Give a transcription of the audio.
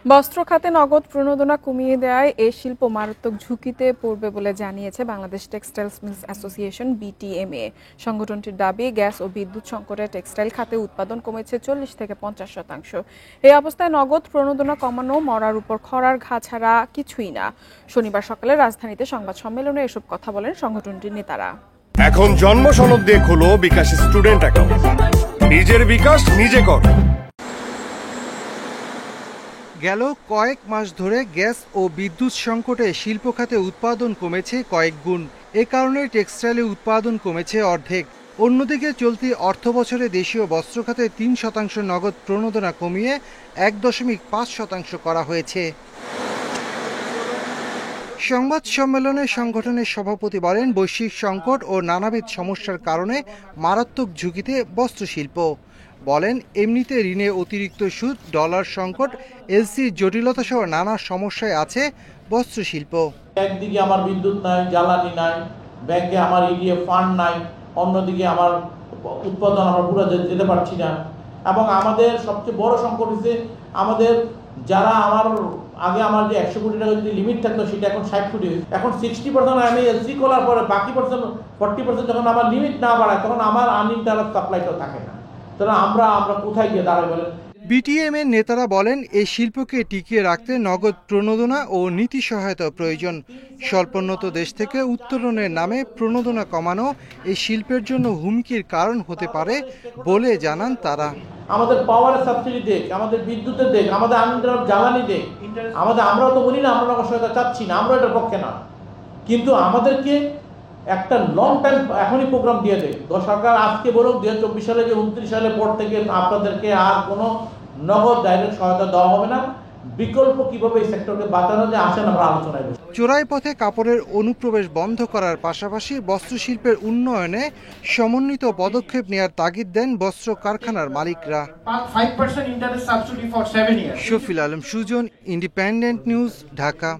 বস্ত্র খাতে নগদ প্রণোদনা কমিয়ে দেওয়ায় এই শিল্প মারাত্মক ঝুঁকিতে পড়বে বলে জানিয়েছে Bangladesh textiles mills association BTMA. সংগঠনটির দাবি, গ্যাস ও বিদ্যুৎ সংকটে টেক্সটাইল খাতে উৎপাদন কমেছে 40 থেকে 50%। এই অবস্থায় নগদ প্রণোদনা কমানো মরার উপর খড়ার ঘা ছাড়া কিছুই না। শনিবার সকালে রাজধানীতে সংবাদ সম্মেলনে এসব কথা বলেন সংগঠনটির নেতারা। এখন জন্ম সনদ দিয়ে খোলো বিকাশ স্টুডেন্ট অ্যাকাউন্ট। নিজের বিকাশ নিজে কর। গেল কয়েক মাস ধরে গ্যাস ও বিদ্যুৎ সংকটে শিল্প খাতে উৎপাদন কমেছে কয়েক গুণ। এ কারণে টেক্সটাইলে উৎপাদন কমেছে অর্ধেক। অন্যদিকে চলতি অর্থবছরে দেশীয় বস্ত্র খাতে 3% নগদ প্রণোদনা কমিয়ে 1.5% করা হয়েছে। সংবাদ সম্মেলনে সংগঠনের সভাপতি বলেন, বৈশ্বিক সংকট ও নানাবিধ সমস্যার কারণে মারাত্মক ঝুঁকিতে বস্ত্রশিল্প। বলেন, এমনিতে ঋণে অতিরিক্ত সুদ, ডলার সংকট, এলসির জটিলতা সহ নানা সমস্যায় আছে বস্ত্রশিল্প। একদিকে আমার বিদ্যুৎ নাই, জ্বালানি নাই, ব্যাংকে আমার ইডিএফ ফান্ড নাই, অন্যদিকে আমার উৎপাদন আমরা পুরো যেতে পারছি না। এবং আমাদের সবচেয়ে বড় সংকট হচ্ছে আমাদের যারা আগে আমার যে 100 কোটি টাকা যদি লিমিট থাকতো সেটা এখন 60 কোটি, এখন 60% আমি এলসি খোলার পরে বাকি 40% যখন আমার লিমিট না বাড়ায় তখন আমার আনইন্টারাপ্ট সাপ্লাইটা থাকে না। তাহলে আমরা কোথায় গিয়ে দাঁড়াই বলেন? বিটিএমএর নেতারা বলেন, এই শিল্পকে টিকিয়ে রাখতে নগদ প্রণোদনা ও নীতি সহায়তা প্রয়োজন। স্বল্পোন্নত দেশ থেকে উত্তরণের নামে প্রণোদনা কমানো এই শিল্পের জন্য হুমকির কারণ হতে পারে বলে জানান তারা। আমাদের পাওয়ারের সাবসিডি দেখ, আমাদের বিদ্যুতের দেখ, আমাদের আনইন্টারাপ্ট জ্বালানি দেখ, আমরাও তো বলি না আমরা সহায়তা চাচ্ছি না, আমরা এটার পক্ষে না, কিন্তু আমাদেরকে একটা লং টাইম এখনই প্রোগ্রাম দিয়ে দেয় সরকার। আজকে বলুক 2024 সালে যে 29 সালের পর থেকে আপনাদেরকে আর কোনো নগদ ডাইরেক্ট সহায়তা দেওয়া হবে না, বিকল্প কিভাবে এই সেক্টরকে বাঁচানো যায় আসেন আমরা আলোচনায় বসি। চোরাই পথে কাপড়ের অনুপ্রবেশ বন্ধ করার পাশাপাশি বস্ত্রশিল্পের উন্নয়নে সমন্বিত পদক্ষেপ নেওয়ার তাগিদ দেন বস্ত্র কারখানার মালিকরা। 5% interest subsidy for 7 years. Shafil Alam Sujan, independent news, Dhaka.